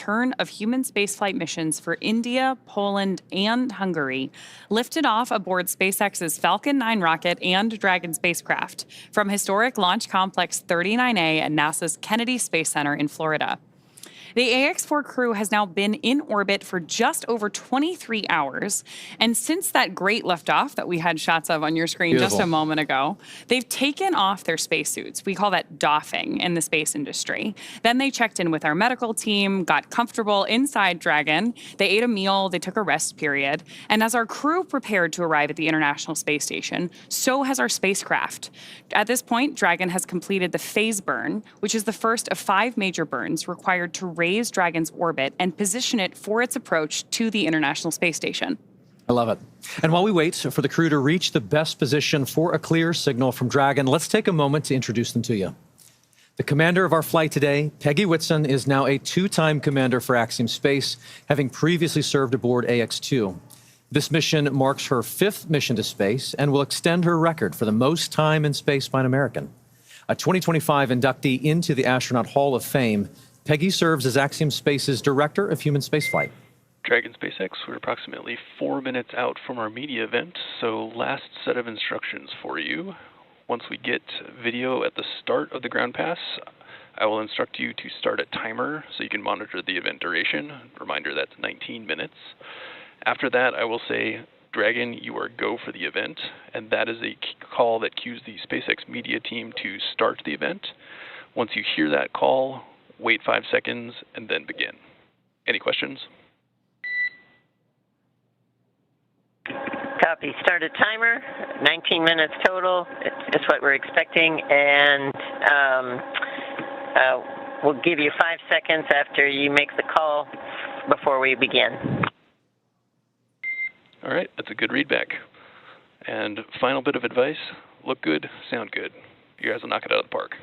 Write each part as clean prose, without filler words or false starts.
return of human spaceflight missions for India, Poland, and Hungary lifted off aboard SpaceX's Falcon 9 rocket and Dragon spacecraft from historic Launch Complex 39A at NASA's Kennedy Space Center in Florida. The Ax-4 crew has now been in orbit for just over 23 hours. And since that great liftoff that we had shots of on your screen just a moment ago, they've taken off their spacesuits. We call that doffing in the space industry. Then they checked in with our medical team, got comfortable inside Dragon. They ate a meal, they took a rest period. And as our crew prepared to arrive at the International Space Station, so has our spacecraft. At this point, Dragon has completed the phase burn, which is the first of 5 major burns required to raise Dragon's orbit and position it for its approach to the International Space Station. I love it. And while we wait for the crew to reach the best position for a clear signal from Dragon, let's take a moment to introduce them to you. The commander of our flight today, Peggy Whitson, is now a 2-time commander for Axiom Space, having previously served aboard Ax-2. This mission marks her 5th mission to space and will extend her record for the most time in space by an American. A 2025 inductee into the Astronaut Hall of Fame, Peggy serves as Axiom Space's Director of Human Spaceflight. Dragon SpaceX, we're approximately 4 minutes out from our media event, so last set of instructions for you. Once we get video at the start of the ground pass, I will instruct you to start a timer so you can monitor the event duration. Reminder, that's 19 minutes. After that, I will say, Dragon, you are go for the event, and that is a call that cues the SpaceX media team to start the event. Once you hear that call, wait 5 seconds, and then begin. Any questions? Copy. Start a timer. 19 minutes total. It's what we're expecting, and we'll give you 5 seconds after you make the call before we begin. All right, that's a good readback. And final bit of advice, look good, sound good. You guys will knock it out of the park.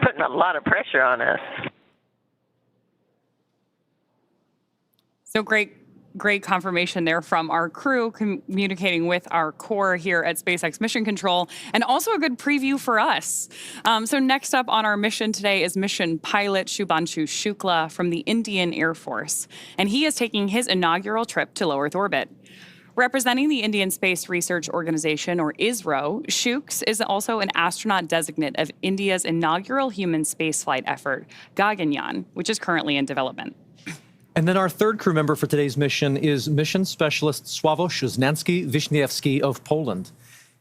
Putting a lot of pressure on us. So great confirmation there from our crew communicating with our core here at SpaceX Mission Control, and also a good preview for us. So next up on our mission today is mission pilot Shubhanshu Shukla from the Indian Air Force, and he is taking his inaugural trip to low Earth orbit. Representing the Indian Space Research Organization, or ISRO, Shuks is also an astronaut designate of India's inaugural human spaceflight effort, Gaganyaan, which is currently in development. And then our third crew member for today's mission is mission specialist Sławosz Uznański of Poland.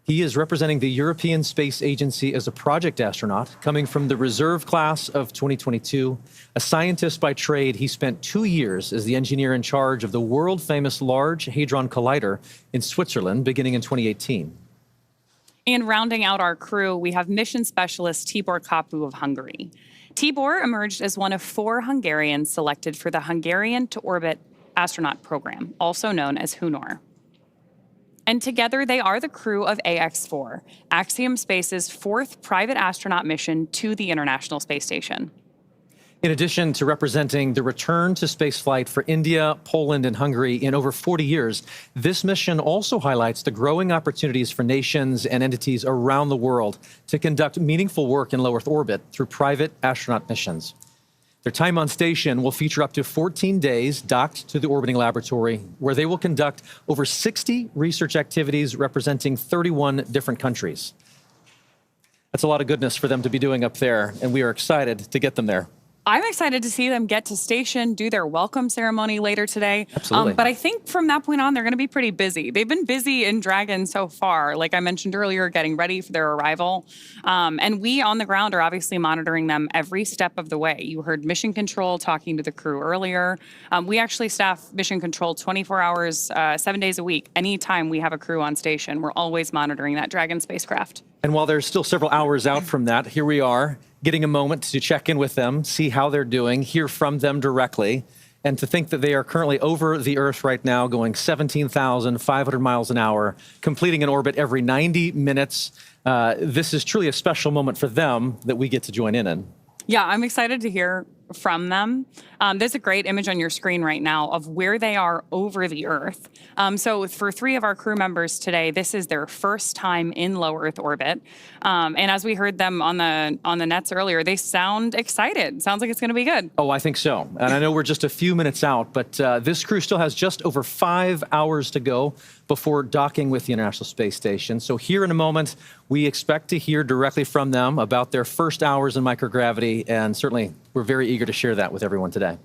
He is representing the European Space Agency as a project astronaut, coming from the reserve class of 2022. A scientist by trade, he spent 2 years as the engineer in charge of the world-famous Large Hadron Collider in Switzerland, beginning in 2018. And rounding out our crew, we have mission specialist Tibor Kapu of Hungary. Tibor emerged as one of 4 Hungarians selected for the Hungarian to Orbit astronaut program, also known as HUNOR. And together they are the crew of Ax-4, Axiom Space's 4th private astronaut mission to the International Space Station. In addition to representing the return to spaceflight for India, Poland, and Hungary in over 40 years, this mission also highlights the growing opportunities for nations and entities around the world to conduct meaningful work in low Earth orbit through private astronaut missions. Their time on station will feature up to 14 days docked to the orbiting laboratory, where they will conduct over 60 research activities representing 31 different countries. That's a lot of goodness for them to be doing up there, and we are excited to get them there. I'm excited to see them get to station, do their welcome ceremony later today. Absolutely. But I think from that point on, they're going to be pretty busy. They've been busy in Dragon so far, like I mentioned earlier, getting ready for their arrival. And we on the ground are obviously monitoring them every step of the way. You heard Mission Control talking to the crew earlier. We actually staff Mission Control 24 hours, 7 days a week. Anytime we have a crew on station, we're always monitoring that Dragon spacecraft. And while there's still several hours out from that, here we are, getting a moment to check in with them, see how they're doing, hear from them directly, and to think that they are currently over the Earth right now, going 17,500 miles an hour, completing an orbit every 90 minutes. This is truly a special moment for them that we get to join in. Yeah, I'm excited to hear from them. There's a great image on your screen right now of where they are over the Earth. So for 3 of our crew members today, this is their first time in low Earth orbit. And as we heard them on the nets earlier, they sound excited. Sounds like it's going to be good. Oh, I think so. And I know we're just a few minutes out, but this crew still has just over 5 hours to go before docking with the International Space Station. So here in a moment, we expect to hear directly from them about their first hours in microgravity, and certainly we're very eager to share that with everyone today.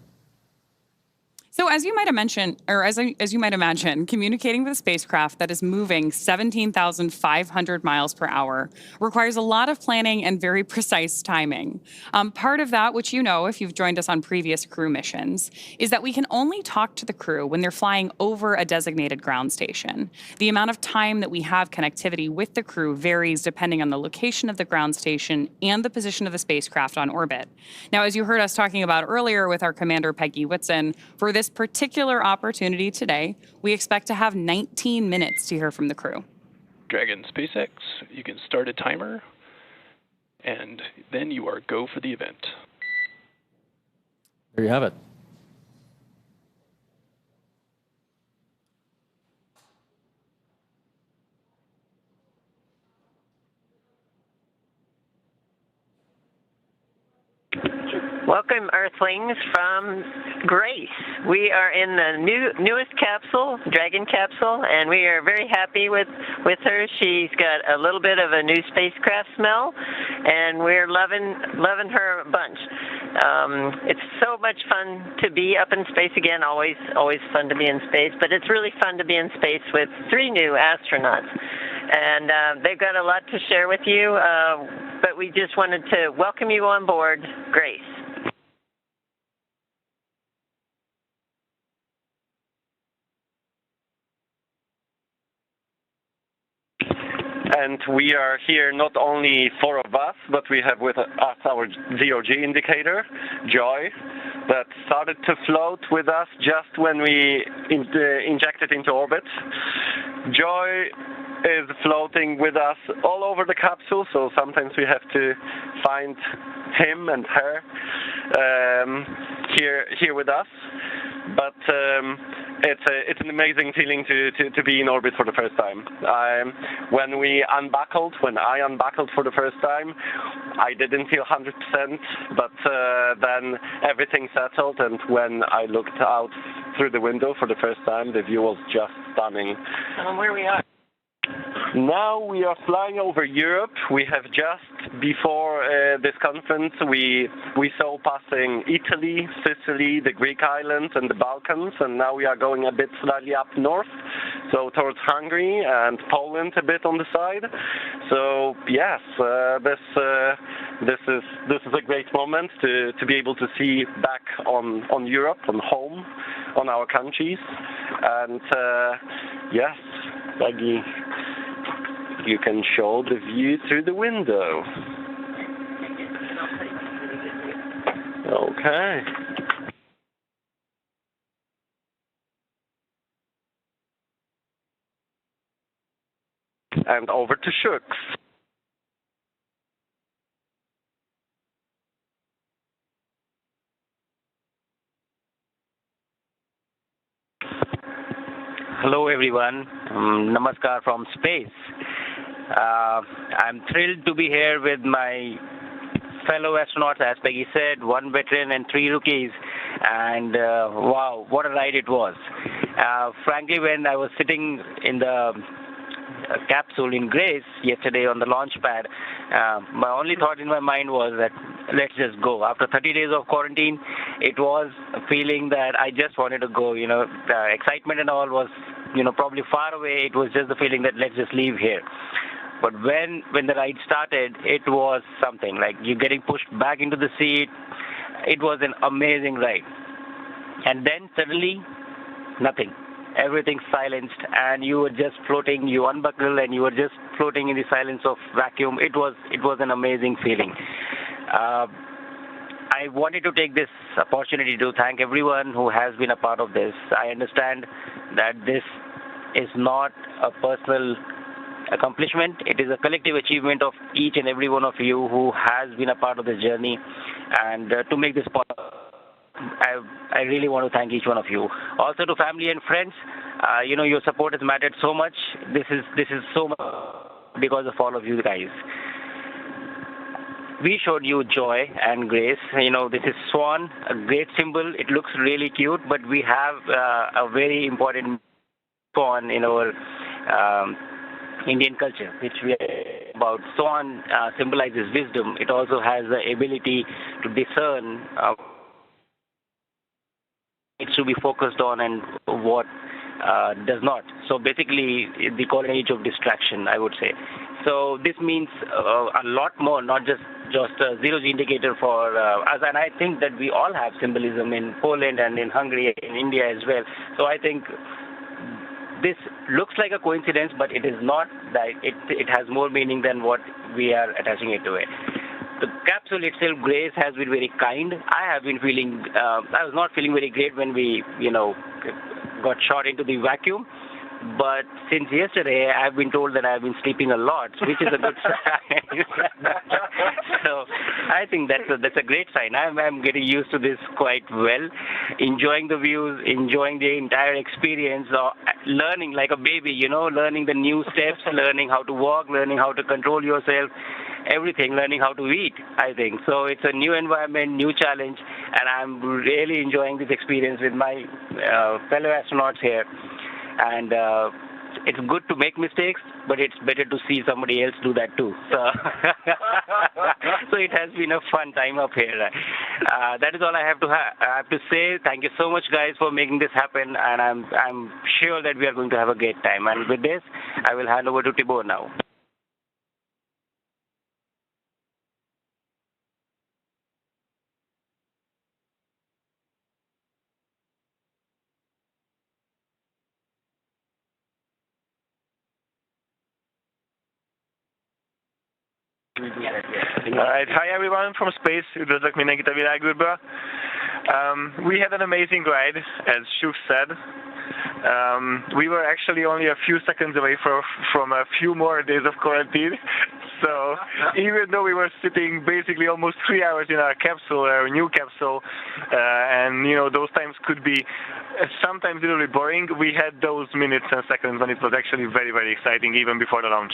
So as you might imagine, communicating with a spacecraft that is moving 17,500 miles per hour requires a lot of planning and very precise timing. Part of that, which you know if you've joined us on previous crew missions, is that we can only talk to the crew when they're flying over a designated ground station. The amount of time that we have connectivity with the crew varies depending on the location of the ground station and the position of the spacecraft on orbit. Now, as you heard us talking about earlier with our commander, Peggy Whitson, for this particular opportunity today, we expect to have 19 minutes to hear from the crew. Dragon SpaceX, you can start a timer, and then you are go for the event. There you have it. Welcome, Earthlings, from Grace. We are in the newest capsule, Dragon capsule, and we are very happy with her. She's got a little bit of a new spacecraft smell, and we're loving her a bunch. It's so much fun to be up in space again. Always fun to be in space, but it's really fun to be in space with 3 new astronauts. And they've got a lot to share with you, but we just wanted to welcome you on board, Grace. And we are here not only 4 of us, but we have with us our zero-G indicator, Joy, that started to float with us just when we injected into orbit. Joy is floating with us all over the capsule, so sometimes we have to find him and her here with us. But it's an amazing feeling to be in orbit for the first time. When I unbuckled for the first time, I didn't feel 100%, but then everything settled, and when I looked out through the window for the first time, the view was just stunning. Where we are? Now we are flying over Europe. We have just before this conference, we saw passing Italy, Sicily, the Greek islands, and the Balkans, and now we are going a bit slightly up north, so towards Hungary and Poland a bit on the side. So yes, this is a great moment to be able to see back on Europe, on home, on our countries, and yes, Peggy, you can show the view through the window. Okay. And over to Shooks. Hello everyone, Namaskar from space. I'm thrilled to be here with my fellow astronauts, as Peggy said, 1 veteran and 3 rookies, and wow, what a ride it was. Frankly, when I was sitting in the capsule in Grace yesterday on the launch pad, my only thought in my mind was that let's just go. After 30 days of quarantine, it was a feeling that I just wanted to go. You know, the excitement and all was, probably far away. It was just the feeling that let's just leave here. But when the ride started, it was something like you getting pushed back into the seat. It was an amazing ride. And then suddenly, nothing. Everything silenced, and you were just floating. You unbuckle, and you were just floating in the silence of vacuum. It was an amazing feeling. I wanted to take this opportunity to thank everyone who has been a part of this. I understand that this is not a personal accomplishment. It is a collective achievement of each and every one of you who has been a part of this journey, and to make this possible. I really want to thank each one of you. Also to family and friends, your support has mattered so much. This is so much because of all of you guys. We showed you joy and grace. This is swan, a great symbol. It looks really cute, but we have a very important swan in our Indian culture, which we are about. Swan symbolizes wisdom. It also has the ability to discern it should be focused on and what does not. So basically, the golden age of distraction, I would say. So this means a lot more, not just a zero-G indicator for us. And I think that we all have symbolism in Poland and in Hungary, in India as well. So I think this looks like a coincidence, but it is not. That it has more meaning than what we are attaching it to it. The capsule itself, Grace, has been very kind. I was not feeling very great when we, got shot into the vacuum. But since yesterday, I've been told that I've been sleeping a lot, which is a good sign. So I think that's a great sign. I'm getting used to this quite well, enjoying the views, enjoying the entire experience, learning like a baby, learning the new steps, learning how to walk, learning how to control yourself, everything, learning how to eat, I think. So it's a new environment, new challenge, and I'm really enjoying this experience with my fellow astronauts here. And it's good to make mistakes, but it's better to see somebody else do that too. So, so it has been a fun time up here. That is all I have to say. Thank you so much, guys, for making this happen, and I'm sure that we are going to have a great time. And with this, I will hand over to Tibor now. Alright, hi everyone from space. Üdvözlök mindenkit a világűrből. We had an amazing ride, as Shuk said. We were actually only a few seconds away from a few more days of quarantine. So even though we were sitting basically almost 3 hours in our capsule, our new capsule, and those times could be sometimes really boring, we had those minutes and seconds when it was actually very, very exciting, even before the launch.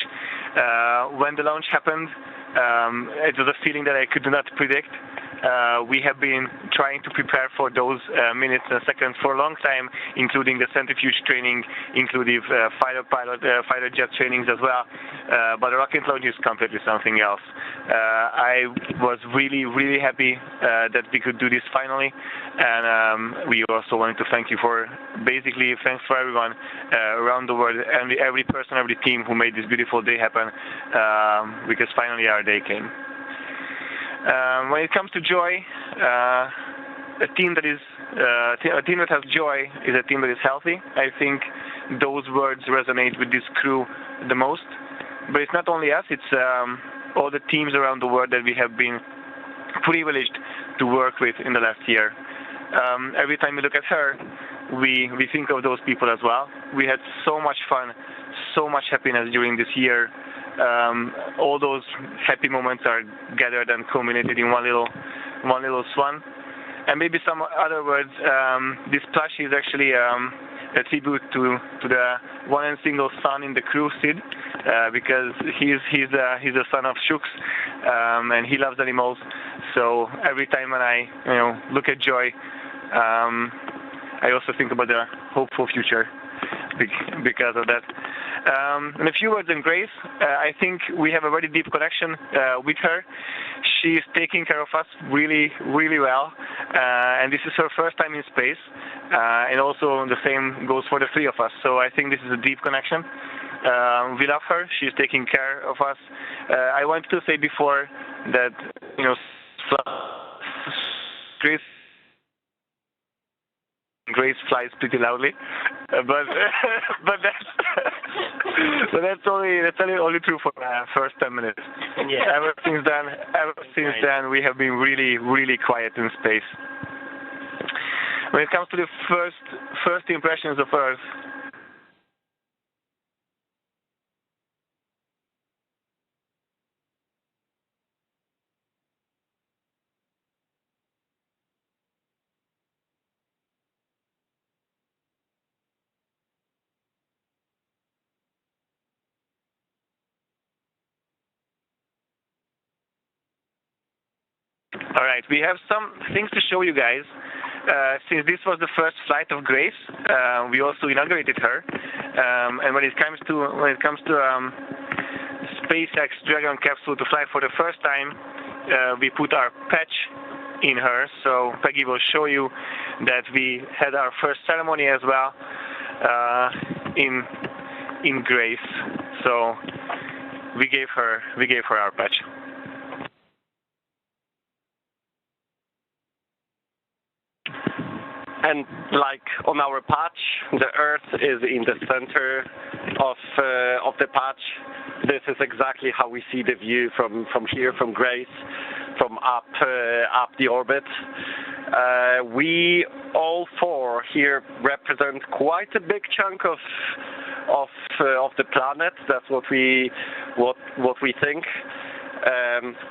When the launch happened, it was a feeling that I could not predict. We have been trying to prepare for those minutes and seconds for a long time, including the centrifuge training, including fighter jet trainings as well. But the rocket launch is completely something else. I was really, really happy that we could do this finally, and we also wanted to thank you for thanks for everyone around the world, and every person, every team who made this beautiful day happen, because finally our day came. When it comes to joy, a team that has joy is a team that is healthy. I think those words resonate with this crew the most. But it's not only us; it's all the teams around the world that we have been privileged to work with in the last year. Every time we look at her, we think of those people as well. We had so much fun, so much happiness during this year. All those happy moments are gathered and culminated in one little swan. And maybe some other words. This plush is actually a tribute to the one and single son in the crew, Sid, because he's a son of Shuk's, and he loves animals. So every time when I look at Joy, I also think about the hopeful future because of that. And a few words on Grace. I think we have a very deep connection with her. She's taking care of us really, really well. And this is her first time in space. And also the same goes for the three of us. So I think this is a deep connection. We love her. She's taking care of us. I wanted to say before that, Grace flies pretty loudly, but that's only true for the first 10 minutes. Yeah. Ever since then, we have been really, really quiet in space. When it comes to the first impressions of Earth, All right, we have some things to show you guys. Since this was the first flight of Grace, we also inaugurated her. And when it comes to SpaceX Dragon capsule to fly for the first time, we put our patch in her. So Peggy will show you that we had our first ceremony as well in Grace. So we gave her our patch. And like on our patch, the Earth is in the center of the patch. This is exactly how we see the view from here, from Grace, from up the orbit. We all four here represent quite a big chunk of the planet. That's what we think.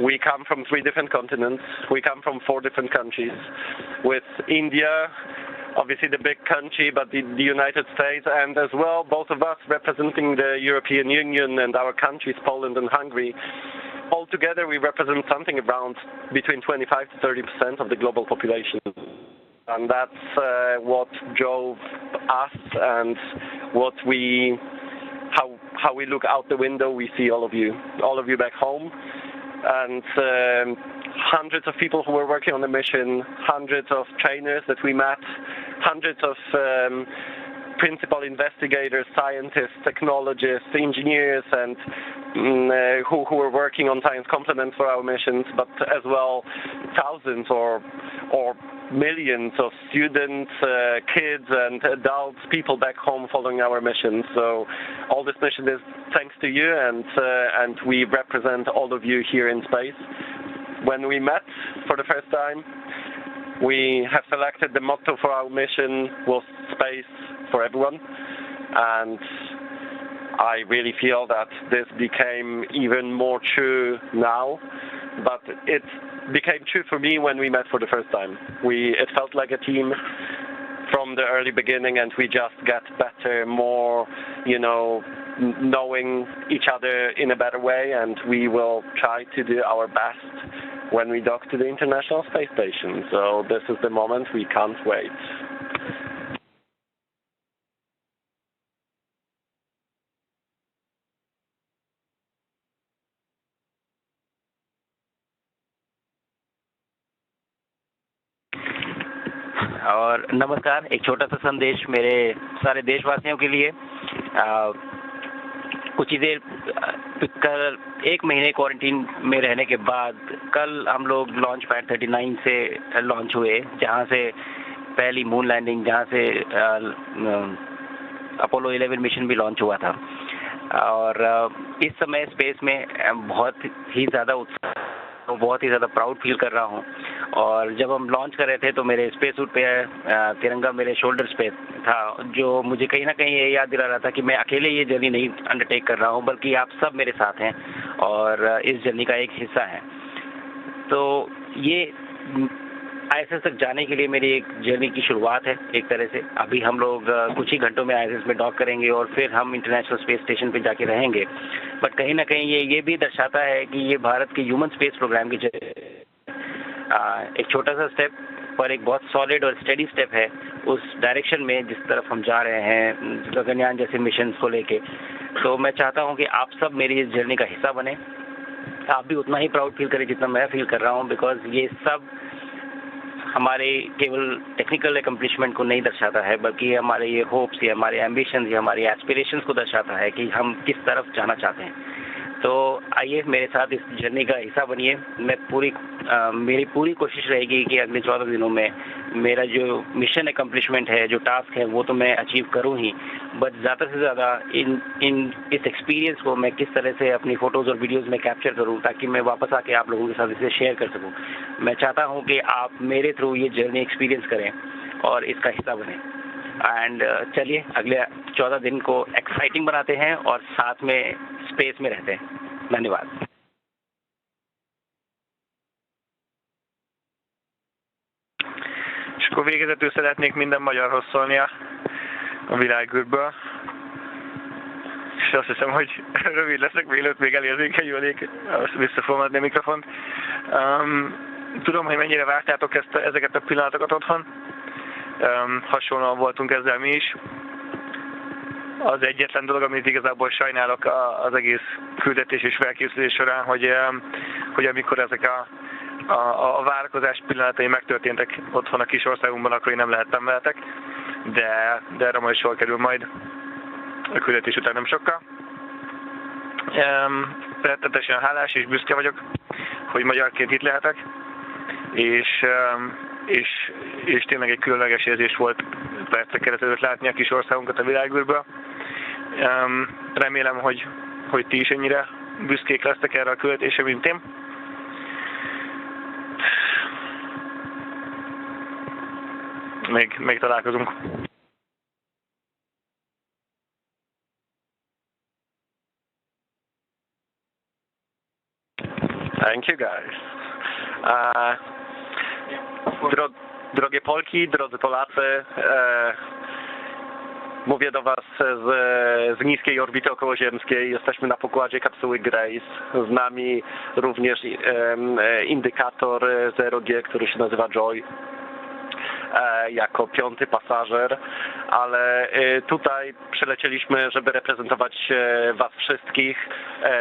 We come from 3 different continents. We come from 4 different countries, with India, obviously the big country, but the United States, and as well both of us representing the European Union and our countries, Poland and Hungary. Altogether, we represent something around between 25 to 30% of the global population. And that's what drove us, and how we look out the window. We see all of you back home, and hundreds of people who were working on the mission, hundreds of trainers that we met, hundreds of principal investigators, scientists, technologists, engineers, and who were working on science complements for our missions, but as well thousands or millions of students, kids and adults, people back home following our missions. So all this mission is thanks to you, and we represent all of you here in space. When we met for the first time, we have selected the motto for our mission was space for everyone, and I really feel that this became even more true now, but it became true for me when we met for the first time. It felt like a team from the early beginning, and we just got better, more, knowing each other in a better way, and we will try to do our best when we dock to the International Space Station. So this is the moment, we can't wait. और नमस्कार, एक छोटा सा संदेश मेरे सारे देशवासियों के लिए। कुछ ही देर कल 1 महीने क्वारंटीन में रहने के बाद कल हम लोग लॉन्च पैड 39 से लॉन्च हुए, जहां से पहली मून लैंडिंग, जहां से अपोलो 11 मिशन भी लॉन्च हुआ था। और इस समय स्पेस में बहुत ही ज़्यादा उत्साह, बहुत ही ज़्यादा प्राउड फील कर रहा हूँ। और जब हम लॉन्च कर रहे थे तो मेरे स्पेस सूट पे तिरंगा मेरे शोल्डर्स पे था, जो मुझे कहीं ना कहीं ये याद दिला रहा था कि मैं अकेले ये जर्नी नहीं अंडरटेक कर रहा हूँ, बल्कि आप सब मेरे साथ हैं और इस जर्नी का एक हिस्सा हैं। तो ये ISS तक जाने के लिए मेरी एक जर्नी की शुरुआत है एक तरह से। अभी हम लोग कुछ ही घंटों में ISS में डॉक करेंगे और फिर हम इंटरनेशनल स्पेस स्टेशन पे जाके रहेंगे। बट कहीं ना कहीं ये भी दर्शाता है कि ये भारत के ह्यूमन स्पेस प्रोग्राम की एक छोटा सा स्टेप, पर एक बहुत सॉलिड और स्टेडी स्टेप है उस डायरेक्शन में जिस तरफ हम जा रहे हैं, गगनयान जैसे मिशन को लेके। तो मैं चाहता हूँ कि आप सब मेरी इस जर्नी का हिस्सा बने। आप भी उतना ही प्राउड फील करें जितना मैं फील कर रहा हूँ, बिकॉज ये सब हमारे केवल टेक्निकल एकम्प्लिशमेंट को नहीं दर्शाता है, बल्कि हमारे ये होप्स, ये हमारे एम्बिशंस, ये हमारे एस्पिरेशंस को दर्शाता है कि हम किस तरफ जाना चाहते हैं। तो आइए मेरे साथ इस जर्नी का हिस्सा बनिए। मेरी पूरी कोशिश रहेगी कि अगले 14 दिनों में मेरा जो मिशन एकम्प्लिशमेंट है, जो टास्क है, वो तो मैं अचीव करूँ ही, बट ज़्यादा से ज़्यादा इस एक्सपीरियंस को मैं किस तरह से अपनी फ़ोटोज़ और वीडियोज़ में कैप्चर करूँ, ताकि मैं वापस आके आप लोगों के साथ इसे शेयर कर सकूँ। मैं चाहता हूँ कि आप मेरे थ्रू ये जर्नी एक्सपीरियंस करें और इसका हिस्सा बनें। एंड चलिए अगले 14 दिन को एक्साइटिंग बनाते हैं और साथ में स्पेस में रहते हैं। धन्यवाद। És akkor végezetül szeretnék minden magyarhoz szólni a világűrből. És azt hiszem, hogy rövid leszek, mielőtt még elérzékenyülnék, vissza fogom adni a mikrofont. tudom, hogy mennyire vártátok ezeket a pillanatokat otthon. Hasonlóan voltunk ezzel mi is. Az egyetlen dolog, amit igazából sajnálok az egész küldetés és felkészülés során, hogy amikor ezek a várakozás pillanatai megtörténtek otthon a kis országunkban, akkor én nem lehettem veletek, de erre majd sor kerül majd a küldetés után nem sokkal. Rettetesen hálás és büszke vagyok, hogy magyarként itt lehetek, és tényleg egy különleges érzés volt percekkel ezelőtt látni a kis országunkat a világűrből. Remélem, hogy ti is ennyire büszkék lesztek erre a küldetésre, mint én. Még találkozunk. Thank you, guys. Drogie Polki, drodzy Polacy, mówię do Was z niskiej orbity okołoziemskiej. Jesteśmy na pokładzie kapsuły Grace. Z nami również indykator 0G, który się nazywa Joy, jako 5. pasażer, ale tutaj przylecieliśmy, żeby reprezentować Was wszystkich,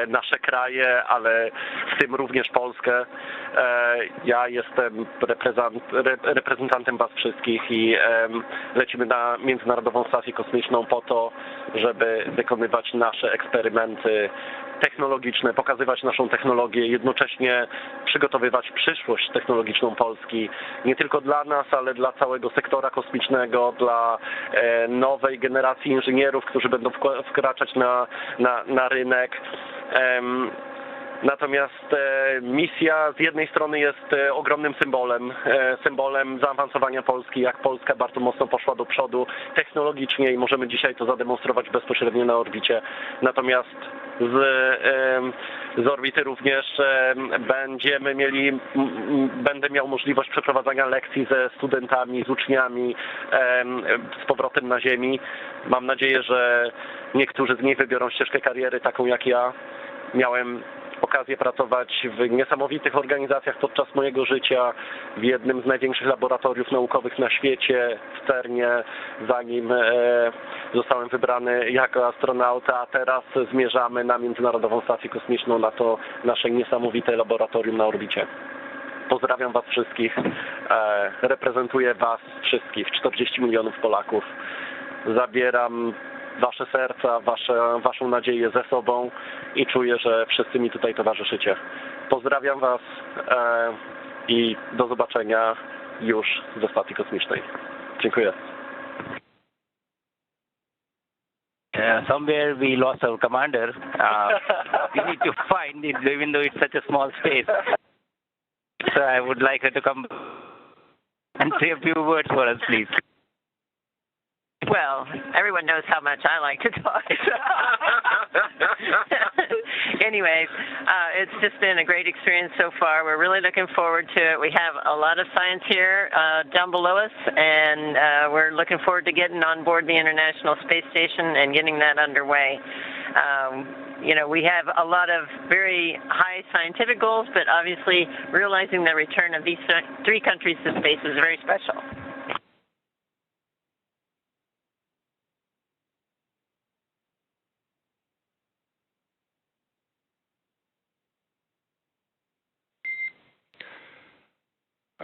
nasze kraje, ale w tym również Polskę. Ja jestem reprezentantem Was wszystkich i lecimy na Międzynarodową Stację Kosmiczną po to, żeby wykonywać nasze eksperymenty technologiczne, pokazywać naszą technologię, jednocześnie przygotowywać przyszłość technologiczną Polski, nie tylko dla nas, ale dla całego sektora kosmicznego, dla nowej generacji inżynierów, którzy będą wkraczać na rynek. Natomiast misja z jednej strony jest ogromnym symbolem zaawansowania Polski, jak Polska bardzo mocno poszła do przodu technologicznie i możemy dzisiaj to zademonstrować bezpośrednio na orbicie. Natomiast z orbity również będę miał możliwość przeprowadzania lekcji ze studentami, z uczniami z powrotem na Ziemi. Mam nadzieję, że niektórzy z nich wybiorą ścieżkę kariery taką jak ja. Miałem okazję pracować w niesamowitych organizacjach podczas mojego życia, w jednym z największych laboratoriów naukowych na świecie, w CERNie, zanim zostałem wybrany jako astronauta, a teraz zmierzamy na Międzynarodową Stację Kosmiczną, na to nasze niesamowite laboratorium na orbicie. Pozdrawiam Was wszystkich, reprezentuję Was wszystkich, 40 milionów Polaków. Zabieram Wasze serca, Waszą nadzieję ze sobą i czuję, że wszyscy mi tutaj towarzyszycie. Pozdrawiam Was i do zobaczenia już ze stacji kosmicznej. Dziękuję. Somewhere we lost our commander. We need to find it, even though it's such a small space. So I would like her to come and say a few words for us, please. Well, everyone knows how much I like to talk. Anyways, it's just been a great experience so far. We're really looking forward to it. We have a lot of science here down below us, and we're looking forward to getting on board the International Space Station and getting that underway. You know, we have a lot of very high scientific goals, but obviously realizing the return of these 3 countries to space is very special.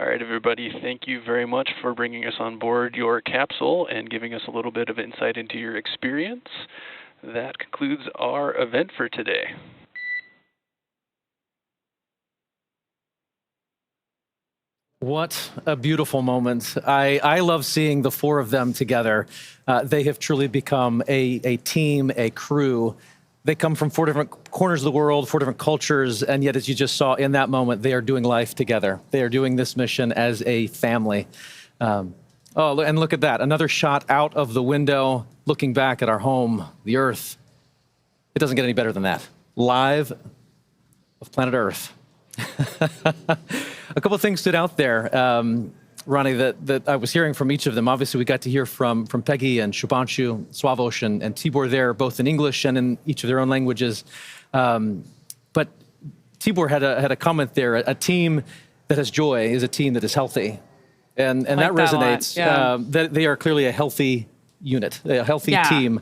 All right, everybody, thank you very much for bringing us on board your capsule and giving us a little bit of insight into your experience. That concludes our event for today. What a beautiful moment. I love seeing the 4 of them together. They have truly become a team, a crew. They come from 4 different corners of the world, 4 different cultures, and yet, as you just saw in that moment, they are doing life together. They are doing this mission as a family. Oh, and look at that. Another shot out of the window, looking back at our home, the Earth. It doesn't get any better than that. Live of planet Earth. A couple of things stood out there, Ronnie, that I was hearing from each of them. Obviously, we got to hear from Peggy and Shubhanshu, Sławosz and Tibor there, both in English and in each of their own languages. But Tibor had a comment there, a team that has joy is a team that is healthy. And that that resonates. yeah. That they are clearly a healthy unit, a healthy team,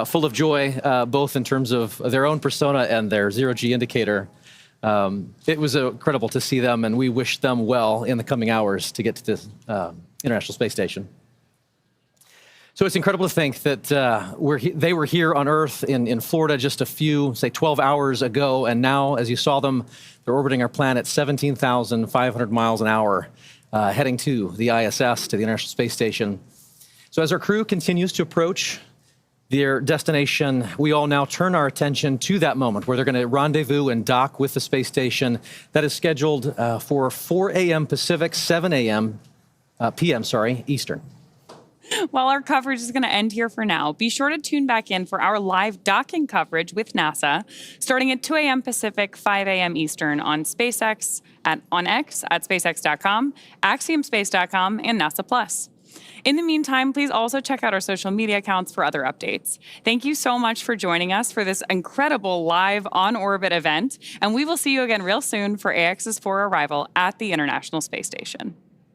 full of joy, both in terms of their own persona and their zero-G indicator. It was incredible to see them, and we wish them well in the coming hours to get to the International Space Station. So it's incredible to think that they were here on Earth in Florida just a few, say 12 hours ago, and now, as you saw them, they're orbiting our planet 17,500 miles an hour, heading to the ISS, to the International Space Station. So as our crew continues to approach their destination, we all now turn our attention to that moment where they're going to rendezvous and dock with the space station. That is scheduled for 4 a.m. Pacific, 7 a.m. p.m. Eastern. Well, our coverage is going to end here for now. Be sure to tune back in for our live docking coverage with NASA, starting at 2 a.m. Pacific, 5 a.m. Eastern on SpaceX, on X at SpaceX.com, AxiomSpace.com, and NASA Plus. In the meantime, please also check out our social media accounts for other updates. Thank you so much for joining us for this incredible live on-orbit event, and we will see you again real soon for Ax-4 arrival at the International Space Station.